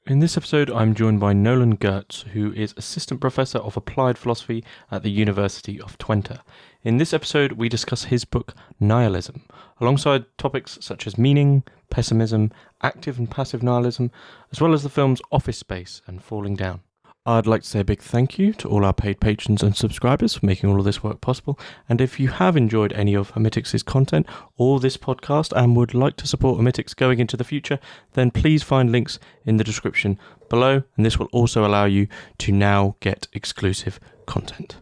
In this episode, I'm joined by Nolen Gertz, who is Assistant Professor of Applied Philosophy at the University of Twente. In this episode, we discuss his book, Nihilism, alongside topics such as meaning, pessimism, active and passive nihilism, as well as the films Office Space and Falling Down. I'd like to say a big thank you to all our paid patrons and subscribers for making all of this work possible. And if you have enjoyed any of Hermitix's content or this podcast and would like to support Hermitix going into the future, then please find links in the description below. And this will also allow you to now get exclusive content.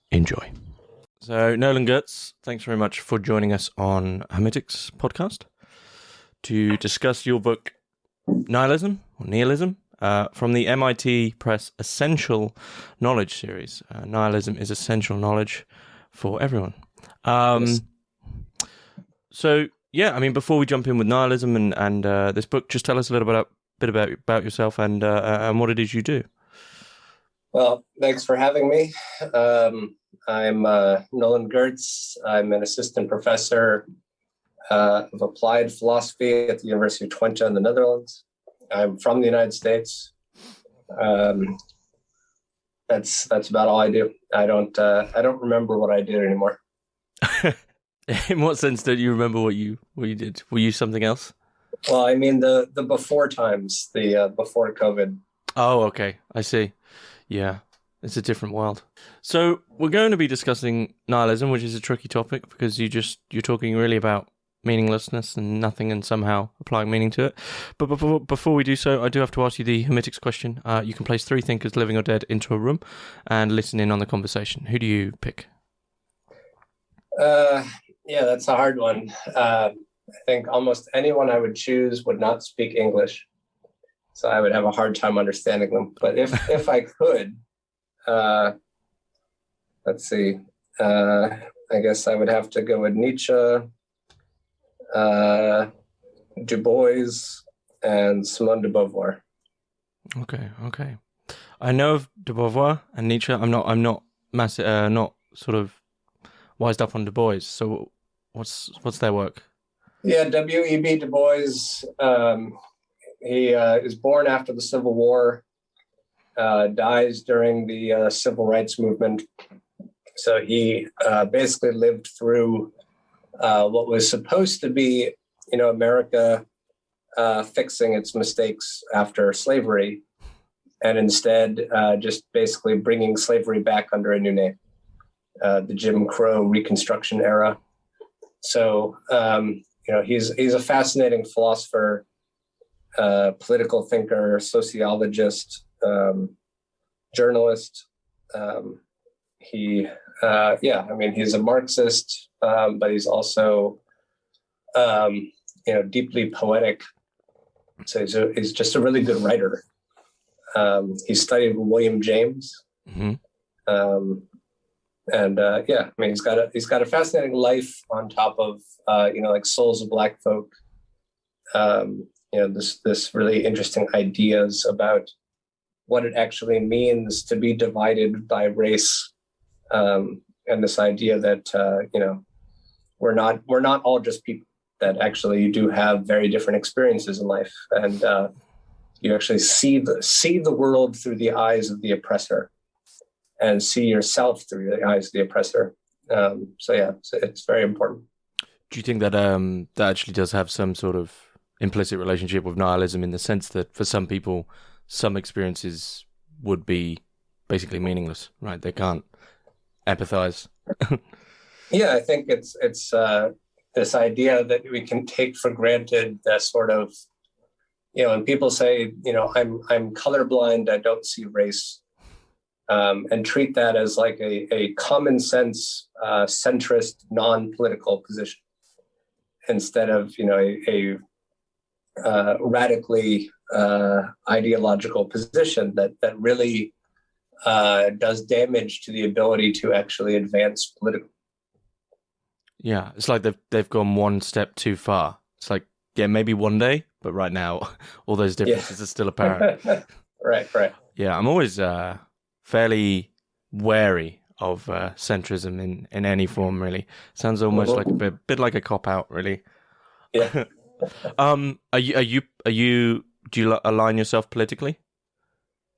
Enjoy. So, Nolen Gertz, thanks very much for joining us on Hermitix podcast to discuss your book, Nihilism, or Nihilism. From the MIT Press Essential Knowledge series. Nihilism is essential knowledge for everyone. Yes. So, before we jump in with nihilism and this book, just tell us a little bit about yourself and what it is you do. Well, thanks for having me. I'm Nolen Gertz. I'm an assistant professor of applied philosophy at the University of Twente in the Netherlands. I'm from the United States. That's about all I do. I don't remember what I did anymore. In what sense don't you remember what you did? Were you something else? Well, I mean the before times, the before COVID. Oh, okay. I see. Yeah, it's a different world. So we're going to be discussing nihilism, which is a tricky topic because you're talking really about meaninglessness and nothing and somehow applying meaning to it. But before we do so, I do have to ask you the Hermitix question. You can place three thinkers, living or dead, into a room and listen in on the conversation. Who do you pick? Yeah, that's a hard one. I think almost anyone I would choose would not speak English, so I would have a hard time understanding them. But if I could, let's see. I guess I would have to go with Nietzsche, Du Bois, and Simone de Beauvoir. Okay. I know of de Beauvoir and Nietzsche. I'm not massive, not sort of wised up on Du Bois. So what's their work? Yeah, W.E.B. Du Bois. He is born after the Civil War, dies during the Civil Rights Movement. So he basically lived through what was supposed to be, America fixing its mistakes after slavery, and instead just basically bringing slavery back under a new name, the Jim Crow Reconstruction era. So, he's a fascinating philosopher, political thinker, sociologist, journalist. He's a Marxist, but he's also, deeply poetic. So he's just a really good writer. He studied with William James. Mm-hmm. He's got a fascinating life on top of, like Souls of Black Folk. This really interesting ideas about what it actually means to be divided by race. And this idea that we're not all just people, that actually you do have very different experiences in life, and you actually see the world through the eyes of the oppressor, and see yourself through the eyes of the oppressor. It's very important. Do you think that that actually does have some sort of implicit relationship with nihilism, in the sense that for some people, some experiences would be basically meaningless, right? They can't empathize. Yeah, I think it's this idea that we can take for granted that sort of, when people say, I'm colorblind, I don't see race, and treat that as like a common sense, centrist, non-political position, instead of, a radically ideological position that really does damage to the ability to actually advance politically. Yeah, it's like they've gone one step too far. It's like, yeah, maybe one day, but right now, all those differences are still apparent. Right. Yeah, I'm always fairly wary of centrism in any form. Really, sounds almost like a bit like a cop out. Really. Yeah. Are you align yourself politically?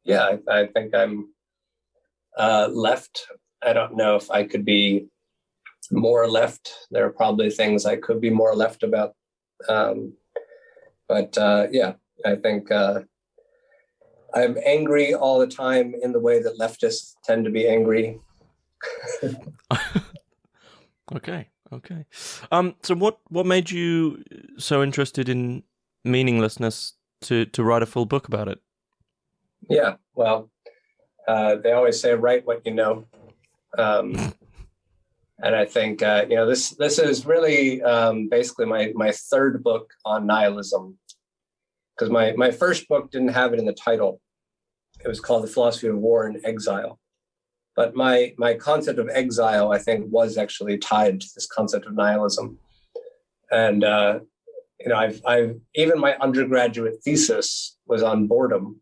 Yeah, I think I'm left. I don't know if I could be more left. There are probably things I could be more left about. But I think I'm angry all the time in the way that leftists tend to be angry. Okay. So what made you so interested in meaninglessness to write a full book about it? Yeah, well, they always say write what you know. And I think this is really basically my third book on nihilism, because my first book didn't have it in the title. It was called The Philosophy of War and Exile. But my concept of exile, I think, was actually tied to this concept of nihilism. And I've even my undergraduate thesis was on boredom,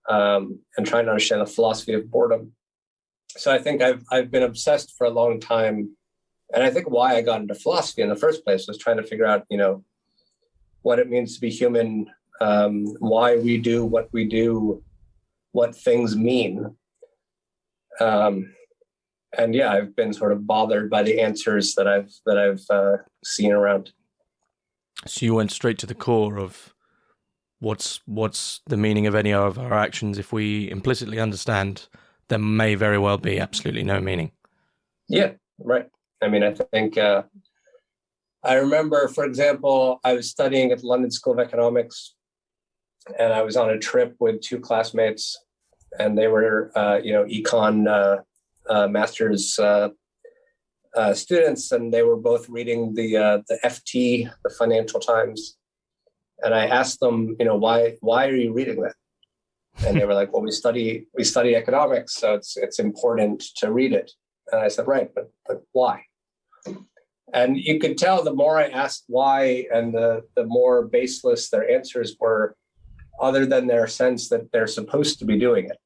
and trying to understand the philosophy of boredom. So I think I've been obsessed for a long time, and I think why I got into philosophy in the first place was trying to figure out, what it means to be human, why we do what we do, what things mean. I've been sort of bothered by the answers that I've seen around. So you went straight to the core of what's the meaning of any of our actions if we implicitly understand there may very well be absolutely no meaning. Yeah, right. I mean, I think I remember, for example, I was studying at the London School of Economics, and I was on a trip with two classmates, and they were, econ master's students, and they were both reading the FT, the Financial Times. And I asked them, why are you reading that? And they were like, well, we study economics, so it's important to read it. And I said, right, but why? And you could tell the more I asked why, and the more baseless their answers were, other than their sense that they're supposed to be doing it.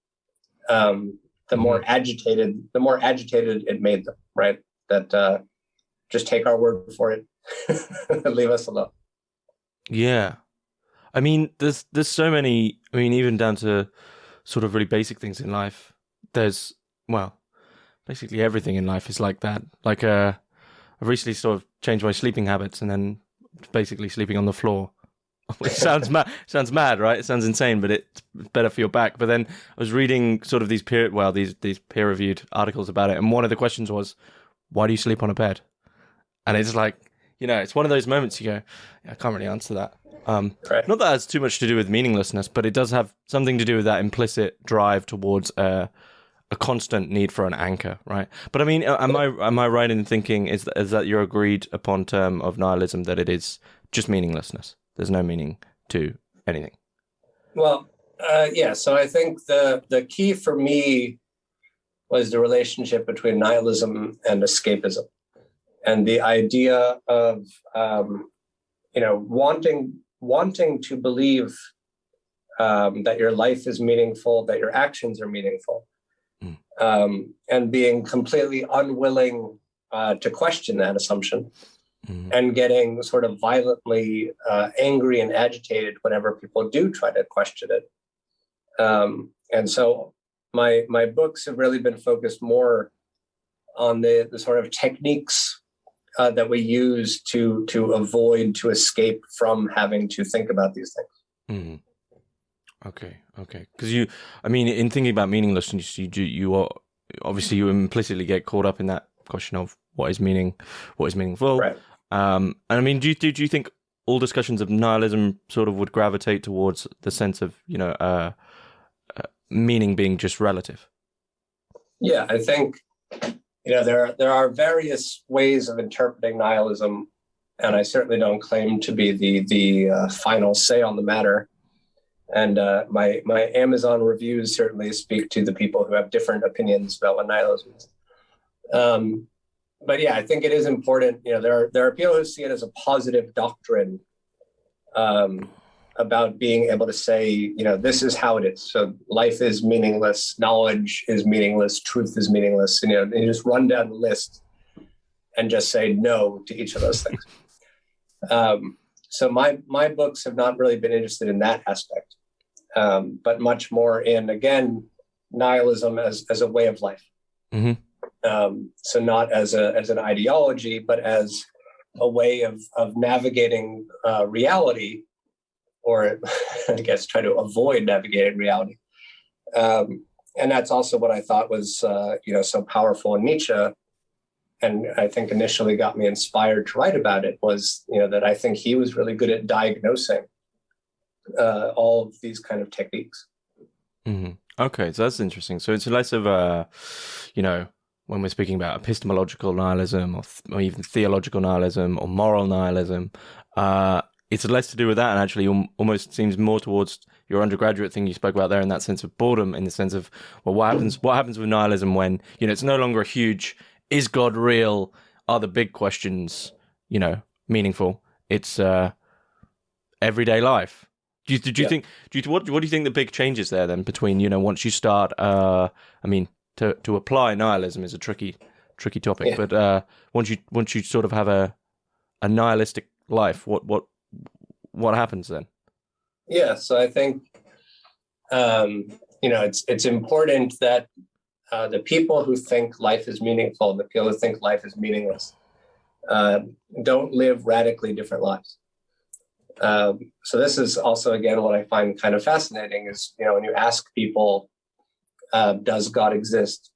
The more agitated it made them, right? That just take our word for it, leave us alone. Yeah. I mean, there's so many, even down to sort of really basic things in life. There's, basically everything in life is like that. Like, I've recently sort of changed my sleeping habits and then basically sleeping on the floor. Which sounds mad, right? It sounds insane, but it's better for your back. But then I was reading sort of these peer-reviewed articles about it, and one of the questions was, why do you sleep on a bed? And it's like, it's one of those moments you go, I can't really answer that. Right. Not that it has too much to do with meaninglessness, but it does have something to do with that implicit drive towards a constant need for an anchor, right? But I mean, am I right in thinking is that your agreed upon term of nihilism that it is just meaninglessness? There's no meaning to anything. Well, so I think the key for me was the relationship between nihilism and escapism, and the idea of wanting to believe that your life is meaningful, that your actions are meaningful, and being completely unwilling to question that assumption. And getting sort of violently angry and agitated whenever people do try to question it. And so my books have really been focused more on the sort of techniques that we use to avoid, to escape from having to think about these things. Mm-hmm. Okay. Because in thinking about meaninglessness, you implicitly get caught up in that question of what is meaningful. Right. And I mean, do you think all discussions of nihilism sort of would gravitate towards the sense of meaning being just relative? Yeah, I think there are various ways of interpreting nihilism, and I certainly don't claim to be the final say on the matter. And my Amazon reviews certainly speak to the people who have different opinions about what nihilism is. But yeah, I think it is important. There are people who see it as a positive doctrine about being able to say, this is how it is. So life is meaningless, knowledge is meaningless, truth is meaningless. And you just run down the list and just say no to each of those things. So my books have not really been interested in that aspect, but much more in, again, nihilism as a way of life. So not as an ideology, but as a way of navigating reality, or I guess try to avoid navigating reality. And that's also what I thought was so powerful in Nietzsche, and I think initially got me inspired to write about it, was that I think he was really good at diagnosing all of these kind of techniques. Okay, so that's interesting. So it's less of a, when we're speaking about epistemological nihilism or even theological nihilism or moral nihilism, it's less to do with that, and actually almost seems more towards your undergraduate thing you spoke about there, in that sense of boredom, in the sense of, well, what happens with nihilism when, it's no longer a huge, is God real? Are the big questions, meaningful? It's everyday life. Do you think? What do you think the big changes there then between once you start? To apply nihilism is a tricky topic, but once you sort of have a nihilistic life, what happens then? Yeah, so I think it's important that the people who think life is meaningful, the people who think life is meaningless, don't live radically different lives. So this is also, again, what I find kind of fascinating is, when you ask people, does God exist?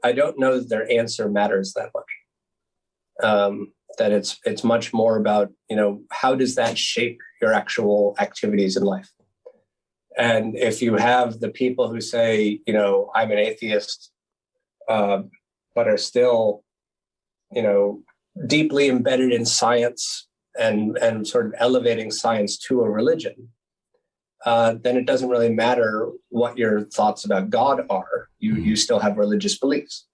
I don't know that their answer matters that much. That it's much more about, how does that shape your actual activities in life? And if you have the people who say, I'm an atheist, but are still, deeply embedded in science and sort of elevating science to a religion, then it doesn't really matter what your thoughts about God are. You still have religious beliefs.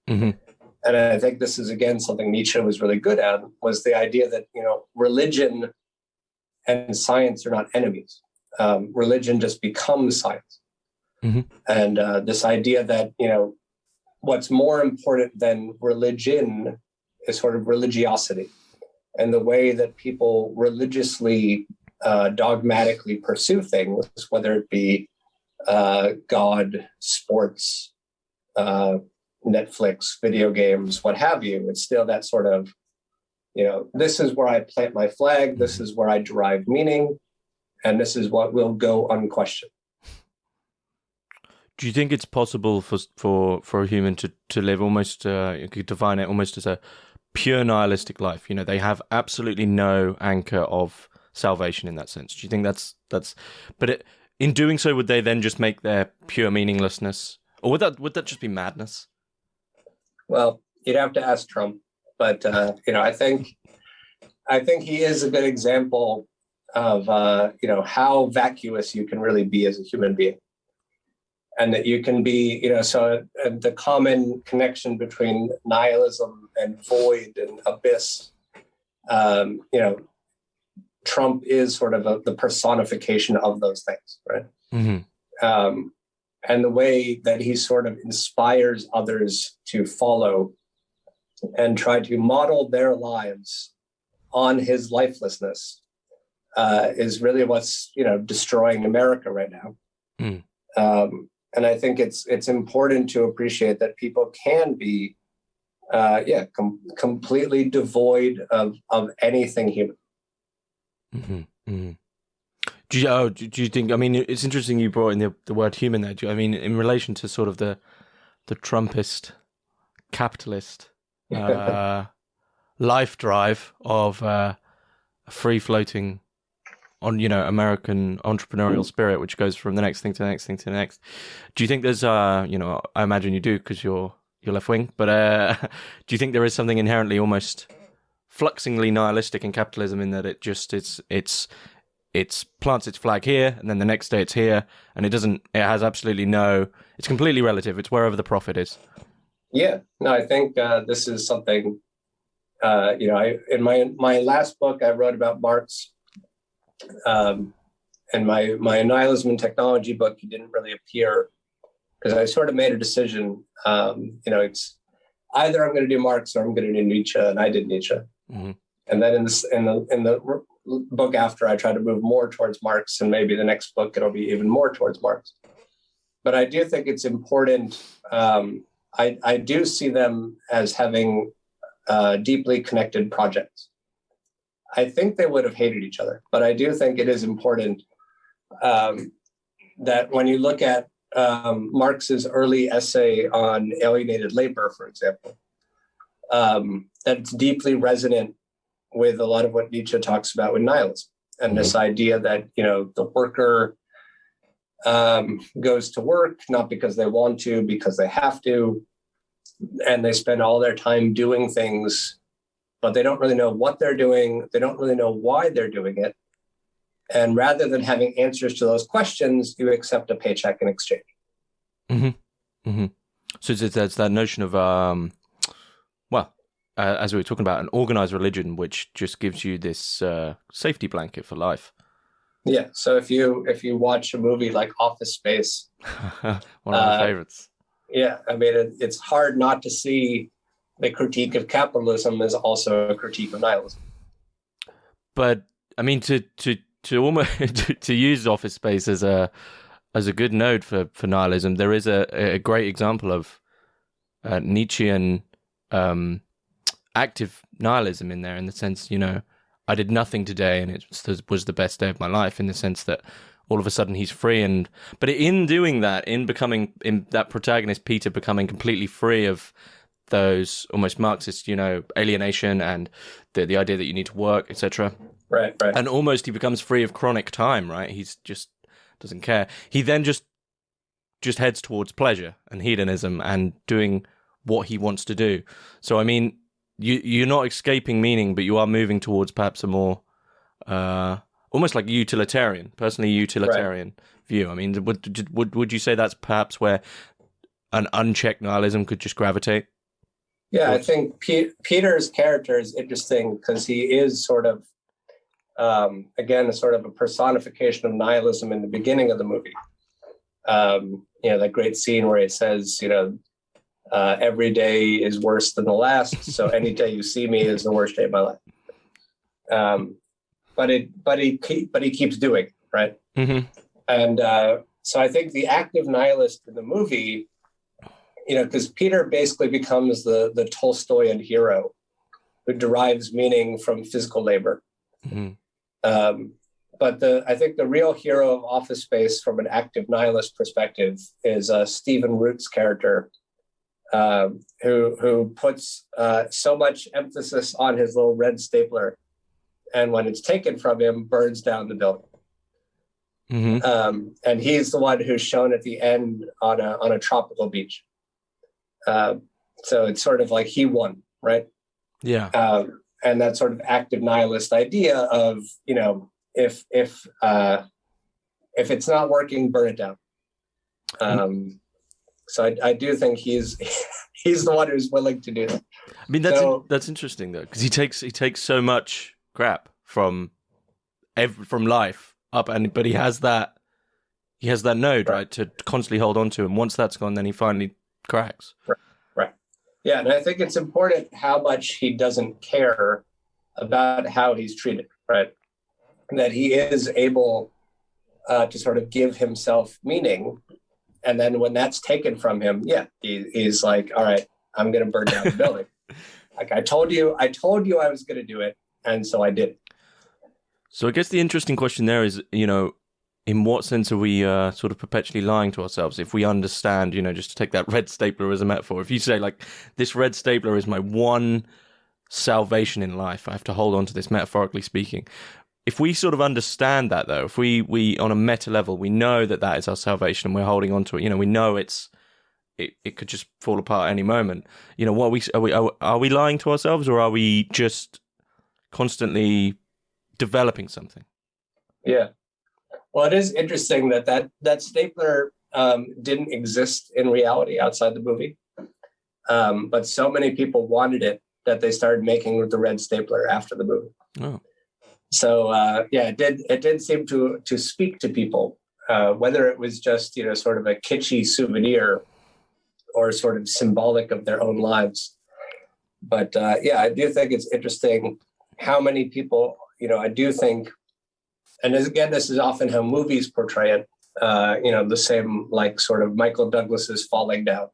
And I think this is, again, something Nietzsche was really good at, was the idea that, religion and science are not enemies. Religion just becomes science. And this idea that, what's more important than religion is sort of religiosity, and the way that people religiously, dogmatically pursue things, whether it be God, sports, Netflix, video games, what have you. It's still that sort of, this is where I plant my flag, this is where I derive meaning, and this is what will go unquestioned. Do you think it's possible for a human to live almost, you could define it almost as a pure nihilistic life? They have absolutely no anchor of salvation in that sense. Do you think that's but in doing so, would they then just make their pure meaninglessness, or would that just be madness? Well, you'd have to ask Trump, but I think he is a good example of how vacuous you can really be as a human being, and that you can be so the common connection between nihilism and void and abyss. Trump is sort of the personification of those things, right? And the way that he sort of inspires others to follow and try to model their lives on his lifelessness is really what's destroying America right now. And I think it's important to appreciate that people can be completely devoid of anything human. Do you think? I mean, it's interesting you brought in the word human there. I mean, in relation to sort of the Trumpist capitalist life drive of a free floating on American entrepreneurial spirit, which goes from the next thing to the next thing to the next. Do you think there's I imagine you do, because you're left wing, but do you think there is something inherently almost fluxingly nihilistic in capitalism, in that it plants its flag here, and then the next day it's here, and it has absolutely it's completely relative. It's wherever the profit is. Yeah, no, I think this is something, in my last book, I wrote about Marx, and my nihilism and technology book, it didn't really appear, because I sort of made a decision, it's either I'm going to do Marx or I'm going to do Nietzsche, and I did Nietzsche. And then in the book after, I try to move more towards Marx, and maybe the next book it'll be even more towards Marx. But I do think it's important. I do see them as having deeply connected projects. I think they would have hated each other, but I do think it is important that when you look at Marx's early essay on alienated labor, for example, that it's deeply resonant with a lot of what Nietzsche talks about with nihilism, and this idea that, the worker goes to work not because they want to, because they have to, and they spend all their time doing things, but they don't really know what they're doing. They don't really know why they're doing it. And rather than having answers to those questions, you accept a paycheck in exchange. Mm-hmm. Mm-hmm. So there's that notion of, as we were talking about, an organized religion, which just gives you this safety blanket for life. Yeah. So if you watch a movie like Office Space, one of my favorites. Yeah, I mean, it's hard not to see the critique of capitalism as also a critique of nihilism. But I mean, to almost to use Office Space as a good node for nihilism, there is a great example of Nietzschean active nihilism in there, in the sense, I did nothing today and it was the best day of my life, in the sense that all of a sudden he's free. But in doing that, in that protagonist, Peter, becoming completely free of those almost Marxist, alienation and the idea that you need to work, etc. Right. And almost he becomes free of chronic time, right? He's just doesn't care. He then just heads towards pleasure and hedonism and doing what he wants to do. So, I mean, you're not escaping meaning, but you are moving towards perhaps a more almost like personally utilitarian view. I mean, would you say that's perhaps where an unchecked nihilism could just gravitate? Yeah, I think Peter's character is interesting because he is sort of, again, a sort of a personification of nihilism in the beginning of the movie. That great scene where it says, every day is worse than the last, so any day you see me is the worst day of my life. But he keeps doing it, right? Mm-hmm. And so I think the active nihilist in the movie, because Peter basically becomes the Tolstoyan hero who derives meaning from physical labor. Mm-hmm. But I think the real hero of Office Space from an active nihilist perspective is Stephen Root's character, who puts so much emphasis on his little red stapler, and when it's taken from him, burns down the building. Mm-hmm. And he's the one who's shown at the end on a tropical beach. So it's sort of like he won, right? Yeah. And that sort of active nihilist idea of, if it's not working, burn it down. So I do think he's the one who's willing to do that. I mean, that's interesting though, because he takes so much crap from life up, but he has that node, right, to constantly hold on to, and once that's gone, then he finally cracks. Right. Yeah, and I think it's important how much he doesn't care about how he's treated, right? That he is able to sort of give himself meaning, and then when that's taken from him, he's like, all right, I'm going to burn down the building. Like I told you I was going to do it, and so I did. So I guess the interesting question there is, in what sense are we sort of perpetually lying to ourselves? If we understand, just to take that red stapler as a metaphor, if you say like, this red stapler is my one salvation in life, I have to hold on to this, metaphorically speaking. If we sort of understand that, though, if we on a meta level, we know that is our salvation and we're holding on to it, we know it could just fall apart at any moment. Are we lying to ourselves, or are we just constantly developing something? Yeah. Well, it is interesting that stapler didn't exist in reality outside the movie. But so many people wanted it that they started making the red stapler after the movie. Oh. So it did seem to speak to people, whether it was just sort of a kitschy souvenir or sort of symbolic of their own lives. But I do think it's interesting how many people I do think, and again, this is often how movies portray it, the same, like, sort of Michael Douglas's falling down.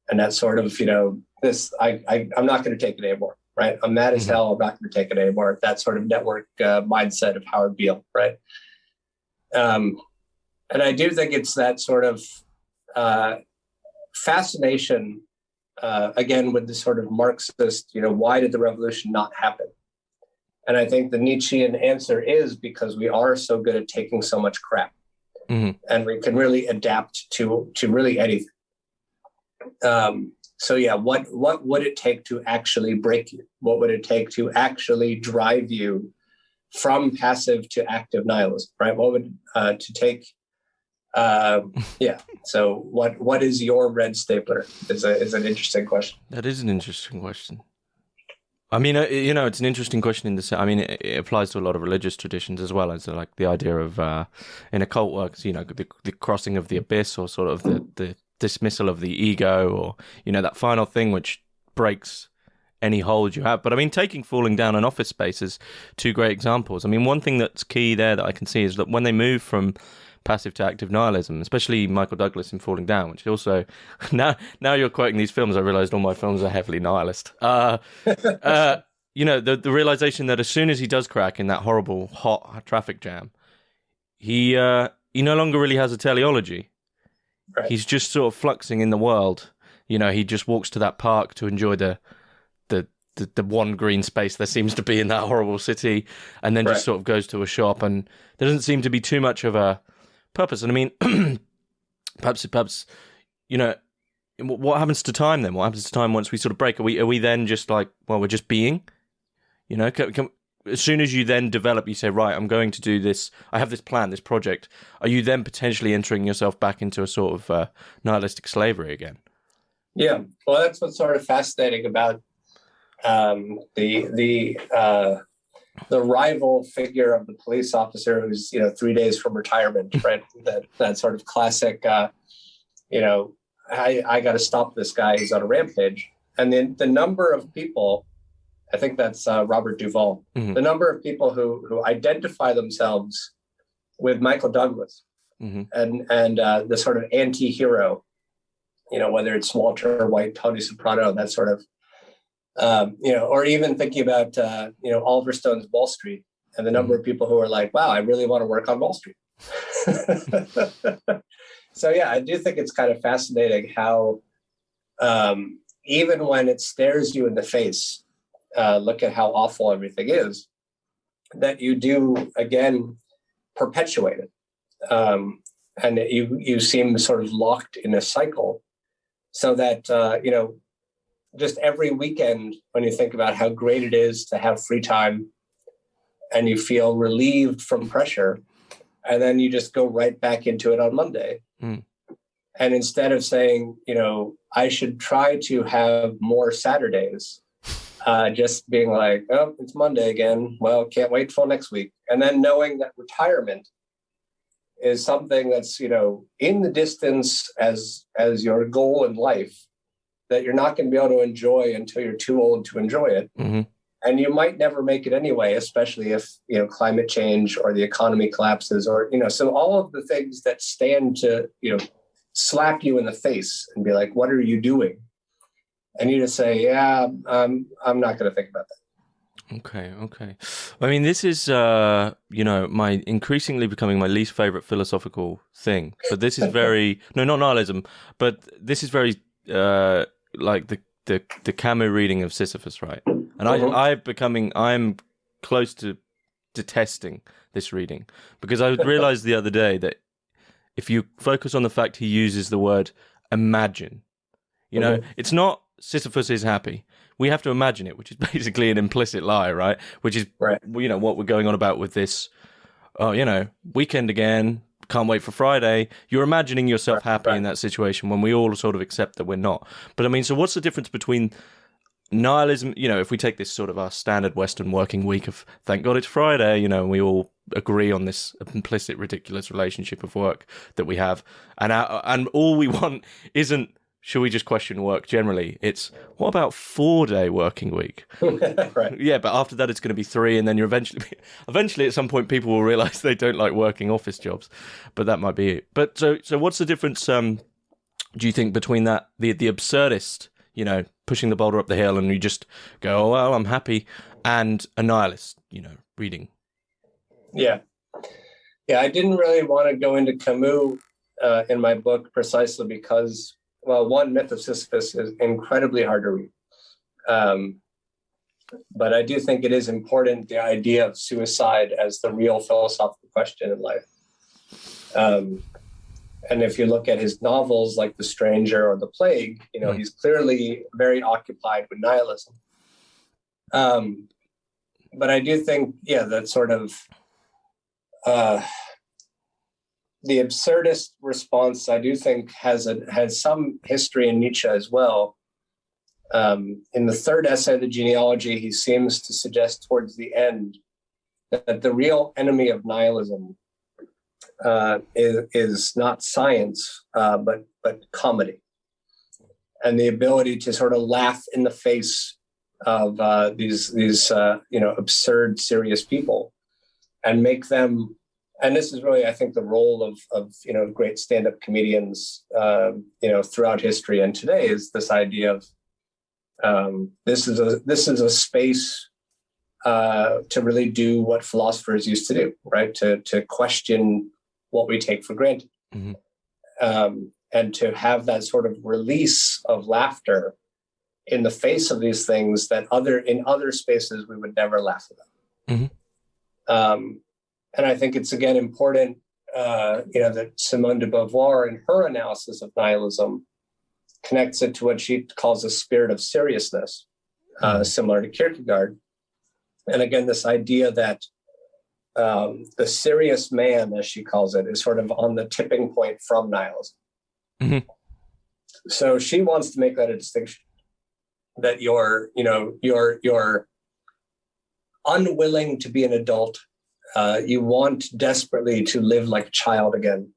And that sort of, I'm not going to take it anymore, right? I'm mad as hell. I'm not going to take it anymore. That sort of network mindset of Howard Beale, right? And I do think it's that sort of fascination, again, with the sort of Marxist, why did the revolution not happen? And I think the Nietzschean answer is because we are so good at taking so much crap. And we can really adapt to really anything. So yeah, what would it take to actually break you? What would it take to actually drive you from passive to active nihilism, right? What would to take? So what is your red stapler? Is an interesting question. That is an interesting question. I mean, it's an interesting question in the sense. I mean, it applies to a lot of religious traditions as well, as like the idea of in occult works, the crossing of the abyss, or sort of the dismissal of the ego, or that final thing which breaks any hold you have. But I mean, taking falling down and Office Space is two great examples. I mean, one thing that's key there that I can see is that when they move from passive to active nihilism, especially Michael Douglas in Falling Down, which also now you're quoting these films, I realized all my films are heavily nihilist. The realization that as soon as he does crack in that horrible hot traffic jam, he no longer really has a teleology. Right. He's just sort of fluxing in the world. He just walks to that park to enjoy the one green space there seems to be in that horrible city, and then just sort of goes to a shop, and there doesn't seem to be too much of a purpose. And I mean, perhaps, what happens to time then? What happens to time once we sort of break? Are we then just like, well, we're just being? As soon as you then develop, you say, right, I'm going to do this. I have this plan, this project. Are you then potentially entering yourself back into a sort of nihilistic slavery again? Yeah, well, that's what's sort of fascinating about the rival figure of the police officer who's 3 days from retirement, right? that sort of classic, I got to stop this guy. He's on a rampage, and then the number of people. I think that's Robert Duvall. The number of people who identify themselves with Michael Douglas and the sort of anti-hero, whether it's Walter White, Tony Soprano, that sort of, or even thinking about, Oliver Stone's Wall Street, and the number of people who are like, wow, I really want to work on Wall Street. So, yeah, I do think it's kind of fascinating how even when it stares you in the face, look at how awful everything is, that you do, again, perpetuate it. And you seem sort of locked in a cycle, so that, just every weekend when you think about how great it is to have free time and you feel relieved from pressure, and then you just go right back into it on Monday. And instead of saying, I should try to have more Saturdays, just being like, oh, it's Monday again. Well, can't wait till next week. And then knowing that retirement is something that's, in the distance as your goal in life, that you're not going to be able to enjoy until you're too old to enjoy it. And you might never make it anyway, especially if, climate change or the economy collapses, or, so all of the things that stand to, slap you in the face and be like, what are you doing? And you just say, yeah, I'm not going to think about that. Okay. I mean, this is, my increasingly becoming my least favorite philosophical thing. But this is very, no, not nihilism, but this is very like the Camus reading of Sisyphus, right? And I'm close to detesting this reading, because I realized the other day that if you focus on the fact he uses the word imagine, it's not Sisyphus is happy. We have to imagine it, which is basically an implicit lie, right? Which is, what we're going on about with this, weekend again, can't wait for Friday. You're imagining yourself happy in that situation when we all sort of accept that we're not. But I mean, so what's the difference between nihilism, if we take this sort of our standard Western working week of thank God it's Friday, we all agree on this implicit, ridiculous relationship of work that we have, and all we want isn't should we just question work generally? It's, what about 4-day working week? Right. Yeah, but after that it's going to be 3, and then you're eventually at some point people will realize they don't like working office jobs, but that might be it. But so what's the difference, do you think, between that, the absurdist, pushing the boulder up the hill and you just go, oh, well, I'm happy, and a nihilist, reading? Yeah. I didn't really want to go into Camus in my book precisely because, well, one, Myth of Sisyphus is incredibly hard to read. But I do think it is important, the idea of suicide as the real philosophical question in life. And if you look at his novels like The Stranger or The Plague, he's clearly very occupied with nihilism. But I do think, that sort of the absurdist response, I do think, has some history in Nietzsche as well. In the third essay, The Genealogy, he seems to suggest towards the end that the real enemy of nihilism is not science, but comedy, and the ability to sort of laugh in the face of these absurd, serious people, and make them. And this is really, I think, the role of great stand-up comedians throughout history and today, is this idea of this is a space to really do what philosophers used to do, right? To question what we take for granted, and to have that sort of release of laughter in the face of these things that in other spaces we would never laugh about. And I think it's, again, important, that Simone de Beauvoir, in her analysis of nihilism, connects it to what she calls a spirit of seriousness, similar to Kierkegaard. And again, this idea that the serious man, as she calls it, is sort of on the tipping point from nihilism. So she wants to make that a distinction, that you're unwilling to be an adult. You want desperately to live like a child again.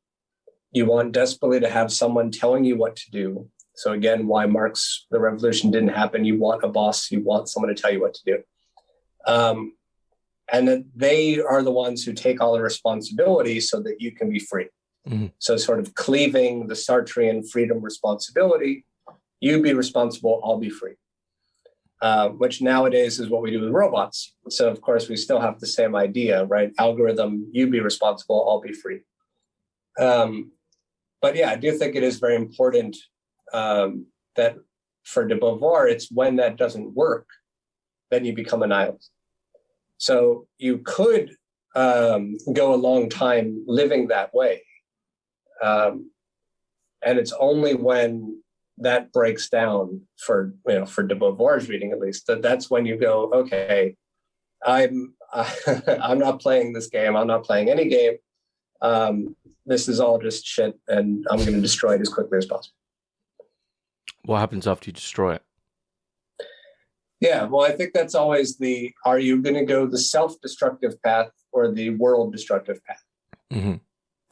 You want desperately to have someone telling you what to do. So again, why the revolution didn't happen. You want a boss. You want someone to tell you what to do. And that they are the ones who take all the responsibility so that you can be free. So sort of cleaving the Sartrean freedom responsibility, you be responsible, I'll be free. Which nowadays is what we do with robots. So of course we still have the same idea, right? Algorithm, you be responsible, I'll be free. But yeah, I do think it is very important that for de Beauvoir, it's when that doesn't work, then you become a nihilist. So you could go a long time living that way. And it's only when that breaks down, for de Beauvoir's reading at least, that's when you go, okay, I'm not playing this game. I'm not playing any game. This is all just shit, and I'm going to destroy it as quickly as possible. What happens after you destroy it? Yeah, well, I think that's always are you going to go the self-destructive path or the world-destructive path?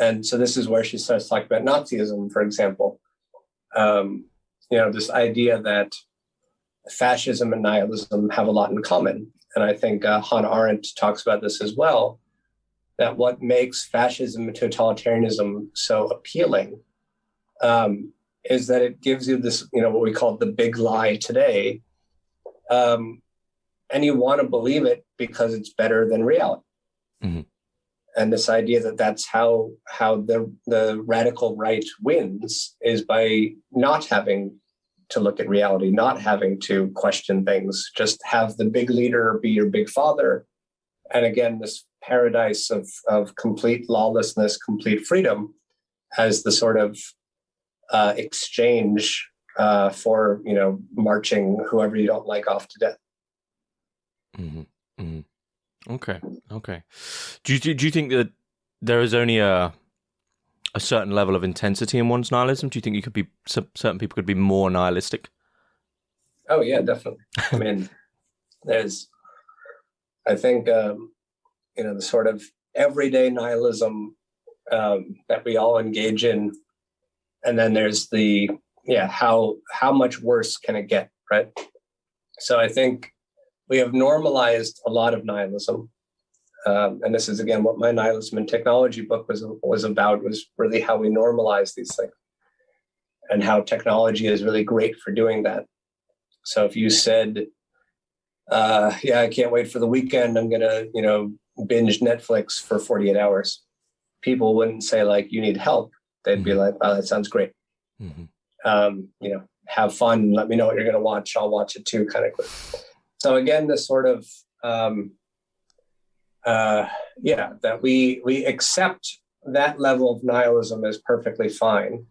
And so this is where she starts talking about Nazism, for example. This idea that fascism and nihilism have a lot in common. And I think Hannah Arendt talks about this as well, that what makes fascism and totalitarianism so appealing is that it gives you this, what we call the big lie today. And you want to believe it because it's better than reality. And this idea that that's how the radical right wins is by not having to look at reality, not having to question things, just have the big leader be your big father. And again, this paradise of complete lawlessness, complete freedom as the sort of exchange for, marching whoever you don't like off to death. Okay. Do you think that there is only a certain level of intensity in one's nihilism? Do you think certain people could be more nihilistic? Oh yeah, definitely. I mean, I think the sort of everyday nihilism that we all engage in, and then there's the how much worse can it get, right? So I think we have normalized a lot of nihilism. And this is, again, what my Nihilism and Technology book was about, was really how we normalize these things and how technology is really great for doing that. So if you said, I can't wait for the weekend, I'm going to, binge Netflix for 48 hours, people wouldn't say, like, you need help. They'd be like, oh, that sounds great. Have fun. Let me know what you're going to watch. I'll watch it too, kind of quick. So again, this sort of, that we accept that level of nihilism is perfectly fine.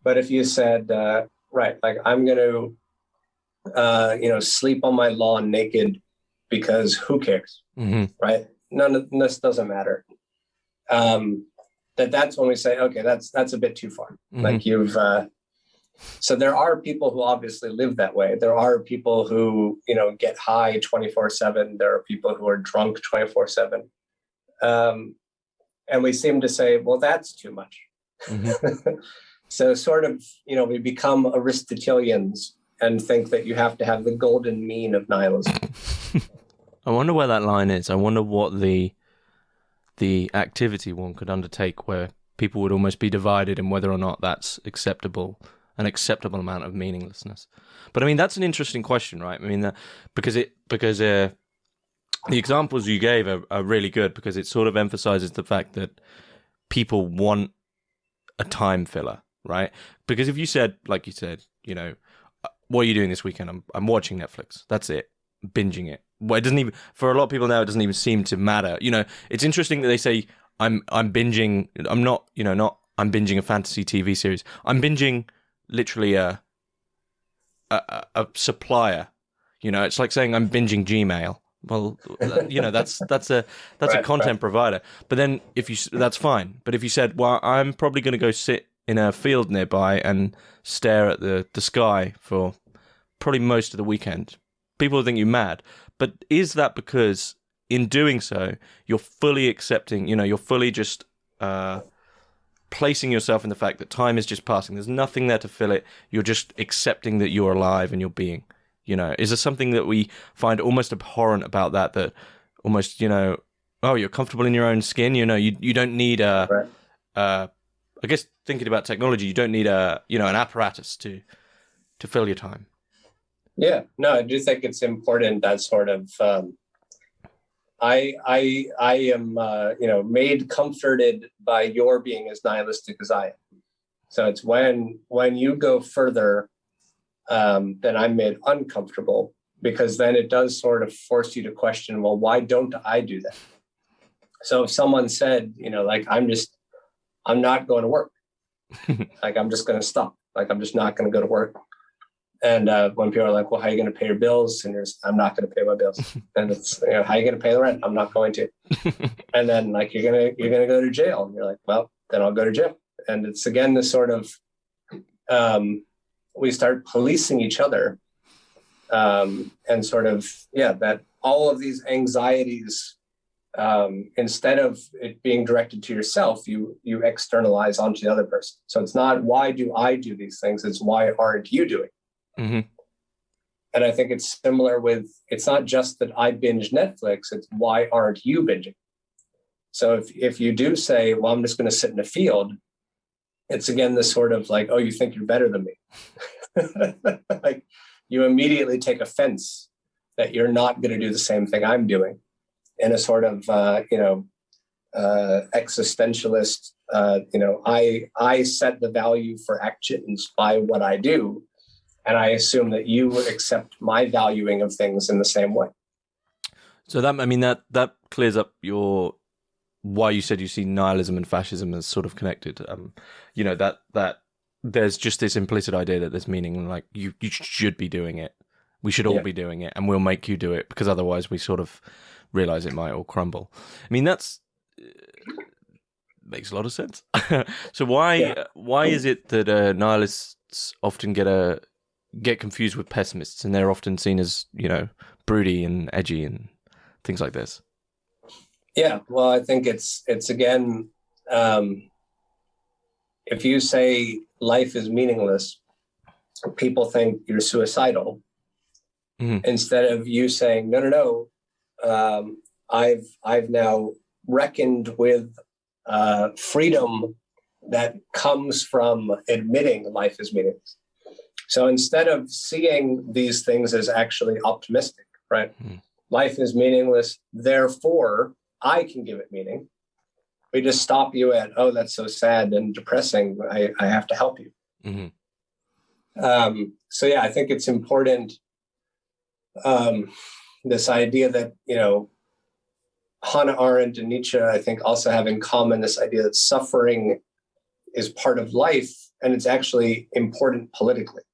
But if you said, right, like, I'm going to, sleep on my lawn naked because who cares, right? None of this doesn't matter. That's when we say, okay, that's a bit too far. Like so there are people who obviously live that way. There are people who, get high 24/7. There are people who are drunk 24/7. And we seem to say, well, that's too much. So sort of, we become Aristotelians and think that you have to have the golden mean of nihilism. I wonder where that line is. I wonder what the activity one could undertake where people would almost be divided in whether or not that's an acceptable amount of meaninglessness. But I mean, that's an interesting question, right? I mean, because the examples you gave are really good, because it sort of emphasizes the fact that people want a time filler, right? Because if you said, like you said, what are you doing this weekend? I'm watching Netflix. That's it. Binging it. Well, it doesn't even, for a lot of people now, it doesn't even seem to matter. It's interesting that they say I'm binging. I'm not I'm binging a fantasy TV series. I'm binging literally a supplier. It's like saying I'm binging Gmail. Well, that's a content provider. But then that's fine. But if you said, well, I'm probably going to go sit in a field nearby and stare at the sky for probably most of the weekend, people will think you're mad. But is that because in doing so, you're fully accepting, you're fully just placing yourself in the fact that time is just passing. There's nothing there to fill it. You're just accepting that you're alive and you're being, is there something that we find almost abhorrent about that almost, oh, you're comfortable in your own skin. You don't need I guess thinking about technology, you don't need an apparatus to fill your time. Yeah, no, I do think it's important that sort of, I am, made comforted by your being as nihilistic as I am. So it's when you go further, then I'm made uncomfortable, because then it does sort of force you to question, well, why don't I do that? So if someone said, like, I'm not going to work, like, I'm just going to stop, like, I'm just not going to go to work. And when people are like, well, how are you going to pay your bills? And I'm not going to pay my bills. And it's, how are you going to pay the rent? I'm not going to. And then, like, you're going to go to jail. And you're like, well, then I'll go to jail. And it's, again, this sort of, we start policing each other, and sort of, that all of these anxieties, instead of it being directed to yourself, you externalize onto the other person. So it's not, why do I do these things? It's, why aren't you doing? And I think it's similar with, it's not just that I binge Netflix, it's why aren't you binging? So if you do say, well, I'm just going to sit in a field, it's, again, this sort of like, oh, you think you're better than me. Like, you immediately take offense that you're not going to do the same thing I'm doing, in a sort of, existentialist, I set the value for actions by what I do. And I assume that you would accept my valuing of things in the same way. So that clears up why you said you see nihilism and fascism as sort of connected. That there's just this implicit idea that there's meaning, like, you should be doing it. We should all be doing it, and we'll make you do it, because otherwise we sort of realize it might all crumble. I mean, that's makes a lot of sense. So why is it that nihilists often get confused with pessimists, and they're often seen as, broody and edgy and things like this? Yeah, well, I think it's again, if you say life is meaningless, people think you're suicidal, instead of you saying, no, I've now reckoned with freedom that comes from admitting life is meaningless. So instead of seeing these things as actually optimistic, right? Life is meaningless, therefore I can give it meaning. We just stop you at, oh, that's so sad and depressing. I have to help you. So yeah, I think it's important. This idea that, Hannah Arendt and Nietzsche, I think, also have in common this idea that suffering is part of life, and it's actually important politically.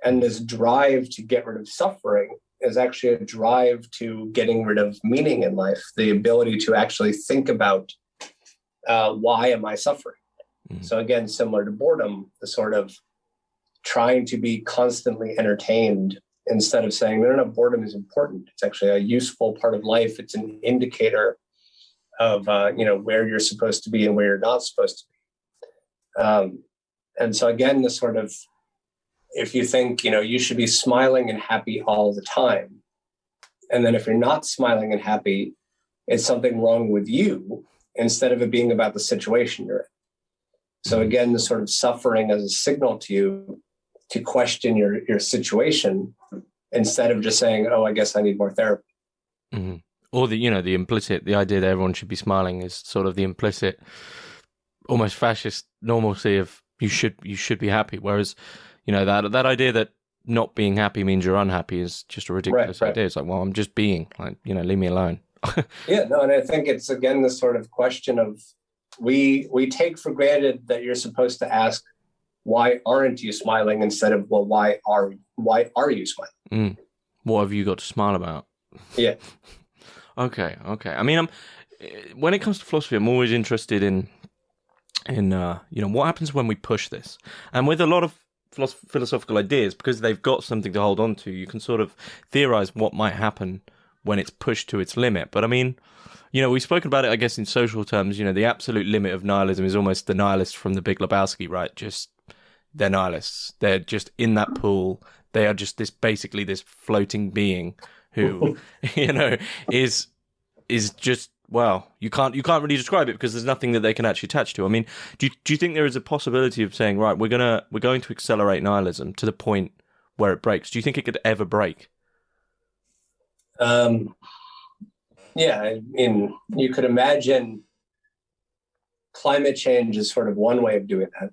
And this drive to get rid of suffering is actually a drive to getting rid of meaning in life, the ability to actually think about why am I suffering? So again, similar to boredom, the sort of trying to be constantly entertained instead of saying, no, boredom is important. It's actually a useful part of life. It's an indicator of, where you're supposed to be and where you're not supposed to be. And so again, this sort of, if you think, you should be smiling and happy all the time, and then if you're not smiling and happy, it's something wrong with you, instead of it being about the situation you're in. So again, the sort of suffering as a signal to you to question your situation, instead of just saying, oh, I guess I need more therapy. Or the implicit, the idea that everyone should be smiling is sort of the implicit, almost fascist normalcy of you should be happy. Whereas, that idea that not being happy means you're unhappy is just a ridiculous idea. It's like, well, I'm just being, leave me alone. And I think it's, again, this sort of question of, we take for granted that you're supposed to ask, why aren't you smiling, instead of, well, why are you smiling? What have you got to smile about? Yeah. Okay. I mean, when it comes to philosophy, I'm always interested in what happens when we push this. And with a lot of philosophical ideas, because they've got something to hold on to, you can sort of theorize what might happen when it's pushed to its limit. But I mean, we've spoken about it, I guess, in social terms. The absolute limit of nihilism is almost the nihilist from The Big Lebowski, right? Just, they're nihilists. They're just in that pool. They are just basically this floating being who, is just, well, you can't really describe it because there's nothing that they can actually attach to. I mean, do you think there is a possibility of saying, right, we're going to accelerate nihilism to the point where it breaks? Do you think it could ever break? Yeah, I mean, you could imagine climate change is sort of one way of doing that,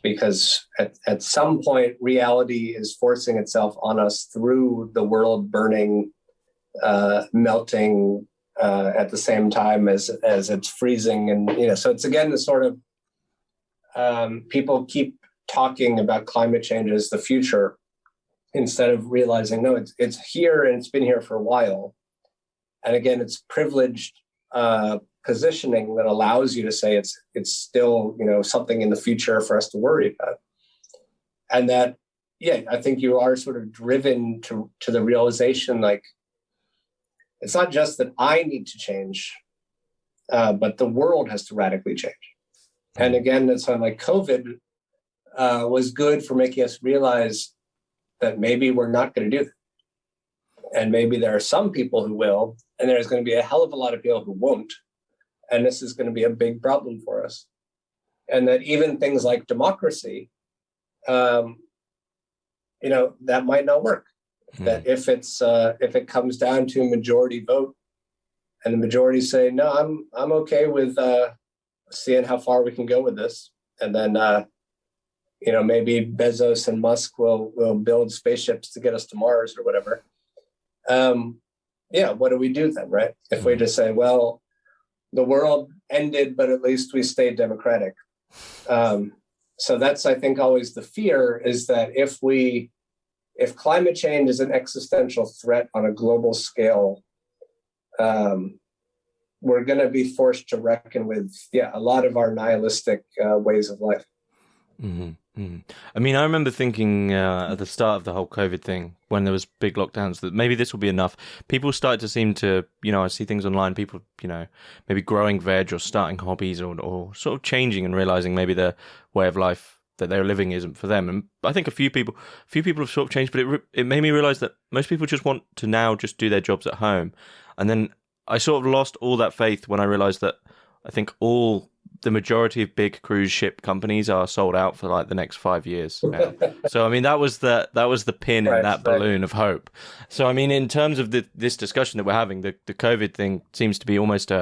because at some point, reality is forcing itself on us through the world burning, melting at the same time as it's freezing. And, so it's, again, the sort of, people keep talking about climate change as the future, instead of realizing, no, it's here and it's been here for a while. And again, it's privileged positioning that allows you to say it's still, something in the future for us to worry about. And that, I think you are sort of driven to the realization, like, it's not just that I need to change, but the world has to radically change. And again, that's why, like, COVID was good for making us realize that maybe we're not going to do that. And maybe there are some people who will, and there's going to be a hell of a lot of people who won't. And this is going to be a big problem for us. And that even things like democracy, that might not work. That if it comes down to a majority vote, and the majority say, no, I'm okay with seeing how far we can go with this, and then maybe Bezos and Musk will build spaceships to get us to Mars or whatever. What do we do then, right? If we just say, well, the world ended, but at least we stayed democratic. So that's, I think, always the fear, is that if climate change is an existential threat on a global scale, we're going to be forced to reckon with, a lot of our nihilistic ways of life. Mm-hmm. I mean, I remember thinking at the start of the whole COVID thing, when there was big lockdowns, that maybe this will be enough. People started to seem to, I see things online, people, maybe growing veg or starting hobbies or sort of changing and realizing maybe their way of life that they're living isn't for them. And I think a few people have sort of changed, but it made me realize that most people just want to now just do their jobs at home. And then I sort of lost all that faith when I realized that I think the majority of big cruise ship companies are sold out for like the next 5 years now. So I mean, that was the pin in that balloon of hope. So I mean, in terms of this discussion that we're having, the COVID thing seems to be almost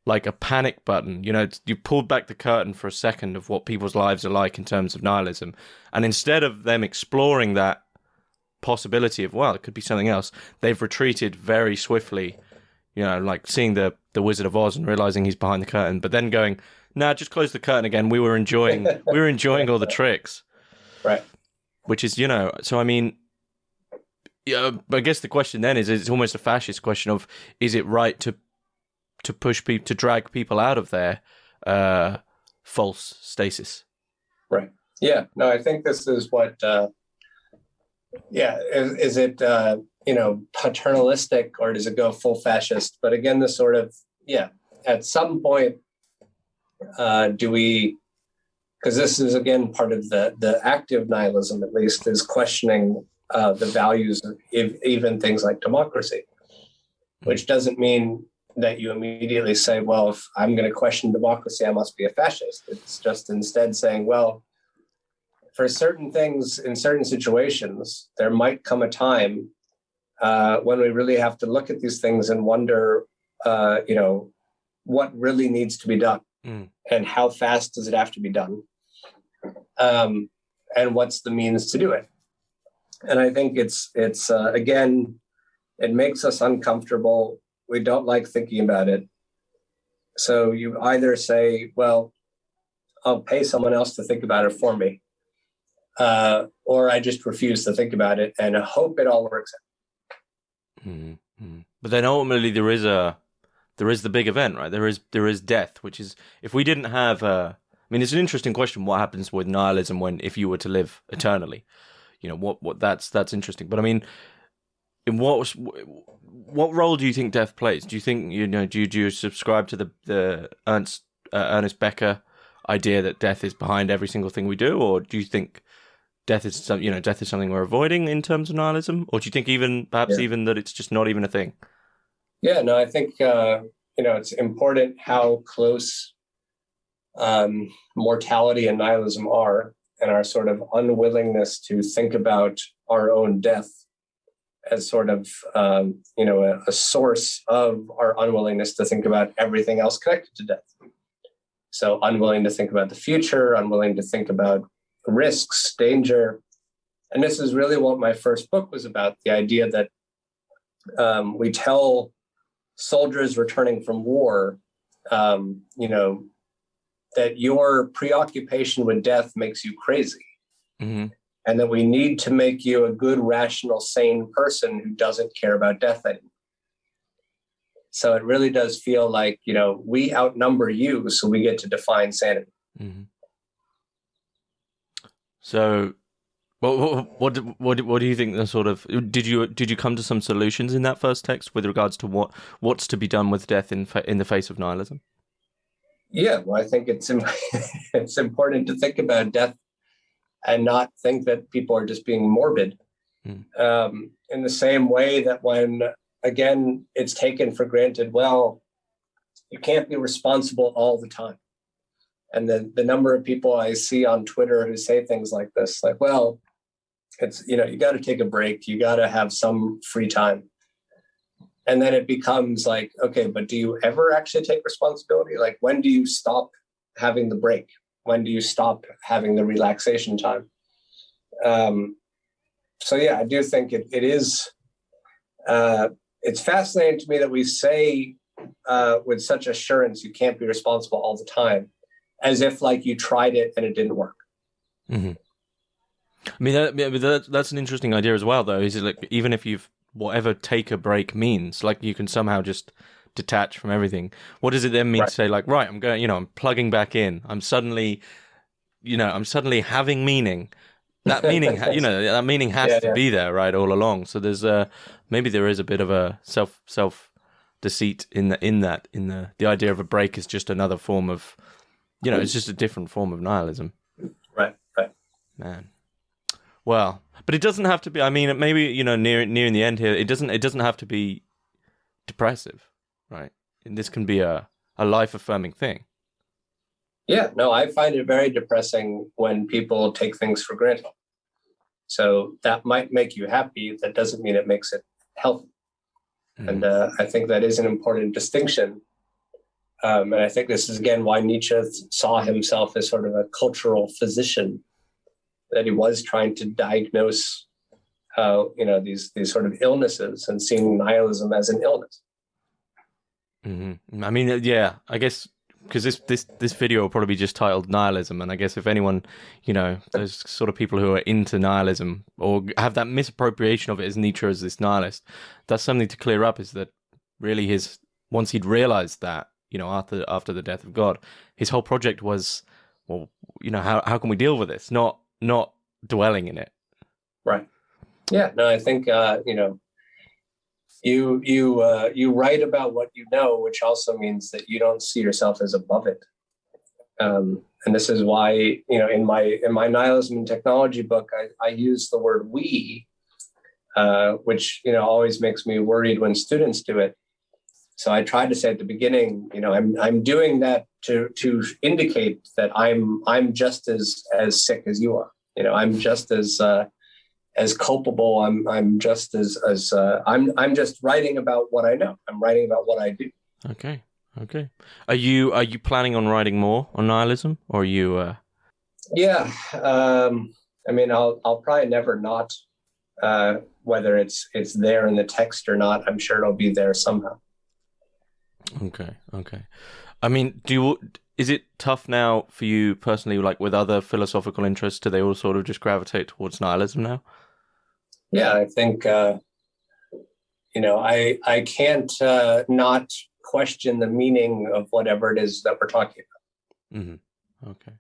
like a panic button. You know, you pulled back the curtain for a second of what people's lives are like in terms of nihilism, and instead of them exploring that possibility of, well, it could be something else, they've retreated very swiftly. You know, like seeing the Wizard of Oz and realizing he's behind the curtain, but then going, nah, just close the curtain again. We were enjoying all the tricks, right? Which is, you know, so I mean, yeah, I guess the question then is, it's almost a fascist question of, is it right to push people, to drag people out of their false stasis? Right. Yeah. No, I think this is what. Is it paternalistic, or does it go full fascist? But again, this sort of, at some point, do we, because this is again part of the active nihilism, at least, is questioning the values of even things like democracy, which doesn't mean that you immediately say, well, if I'm going to question democracy, I must be a fascist. It's just instead saying, well, for certain things in certain situations, there might come a time when we really have to look at these things and wonder, what really needs to be done, and how fast does it have to be done, and what's the means to do it. And I think it's again, it makes us uncomfortable. We don't like thinking about it. So you either say, well, I'll pay someone else to think about it for me, or I just refuse to think about it and hope it all works out. Mm-hmm. But then ultimately there is the big event, right? There is death, which is, if we didn't have it's an interesting question, what happens with nihilism if you were to live eternally? You know, what that's interesting. But I mean, in what role do you think death plays? Do you think, do you subscribe to the Ernest Becker idea that death is behind every single thing we do, or do you think death is something we're avoiding in terms of nihilism, or do you think even that it's just not even a thing? Yeah, no, I think it's important how close mortality and nihilism are, and our sort of unwillingness to think about our own death as sort of a source of our unwillingness to think about everything else connected to death. So unwilling to think about the future, unwilling to think about risks, danger. And this is really what my first book was about, the idea that we tell soldiers returning from war, that your preoccupation with death makes you crazy. Mm-hmm. And that we need to make you a good, rational, sane person who doesn't care about death anymore. So it really does feel like, we outnumber you, so we get to define sanity. Mm-hmm. So, what do you think? The sort of did you come to some solutions in that first text with regards to what's to be done with death in the face of nihilism? Yeah, well, I think it's important to think about death and not think that people are just being morbid. In the same way that when, again, it's taken for granted, well, you can't be responsible all the time. And the number of people I see on Twitter who say things like this, like, well, it's, you got to take a break. You got to have some free time. And then it becomes like, okay, but do you ever actually take responsibility? Like, when do you stop having the break? When do you stop having the relaxation time? So yeah, I do think it is, it's fascinating to me that we say with such assurance, you can't be responsible all the time, as if like you tried it and it didn't work. Mm-hmm. I mean, that's an interesting idea as well, though. Is it like, even if you've, whatever take a break means, like you can somehow just detach from everything. What does it then mean to say, like, right, I'm going, I'm plugging back in. I'm suddenly having meaning. That meaning, that meaning has to be there, right, all along. So there's maybe there is a bit of a self deceit in the idea of a break is just another form of, it's just a different form of nihilism. Right. man. Well, but it doesn't have to be. I mean, maybe, you know, nearing the end here, it doesn't have to be depressive, right? And this can be a life affirming thing. Yeah, no, I find it very depressing when people take things for granted. So that might make you happy. That doesn't mean it makes it healthy. And I think that is an important distinction. And I think this is, again, why Nietzsche saw himself as sort of a cultural physician, that he was trying to diagnose, these sort of illnesses and seeing nihilism as an illness. Mm-hmm. I mean, yeah, I guess because this video will probably be just titled Nihilism, and I guess if anyone, you know, those sort of people who are into nihilism or have that misappropriation of it as Nietzsche as this nihilist, that's something to clear up. Is that really once he'd realized that, you know, after the death of God, his whole project was, well, you know, how can we deal with this? Not dwelling in it. Right. Yeah. No, I think you write about what you know, which also means that you don't see yourself as above it. And this is why, you know, in my nihilism and technology book, I use the word we, which, you know, always makes me worried when students do it. So I tried to say at the beginning, you know, I'm doing that to indicate that I'm just as sick as you are. You know, I'm just as culpable. I'm just as I'm just writing about what I know. I'm writing about what I do. Okay. Are you planning on writing more on nihilism, or are you? Yeah. I mean, I'll probably never not, whether it's there in the text or not. I'm sure it'll be there somehow. Okay. I mean, is it tough now for you personally, like with other philosophical interests? Do they all sort of just gravitate towards nihilism now? Yeah, I think, I can't not question the meaning of whatever it is that we're talking about. Mm-hmm. Okay.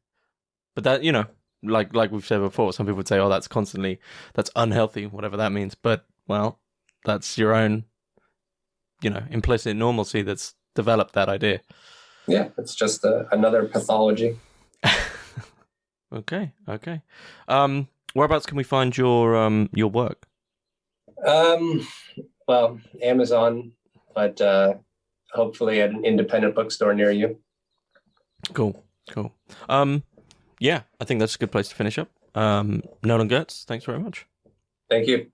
But that, you know, like we've said before, some people would say, oh, that's unhealthy, whatever that means. But, well, that's your own, you know, implicit normalcy that's developed that idea. Yeah, it's just another pathology. Okay. Whereabouts can we find your work? Well, Amazon, but hopefully at an independent bookstore near you. Cool. Yeah, I think that's a good place to finish up. Nolen Gertz, thanks very much. Thank you.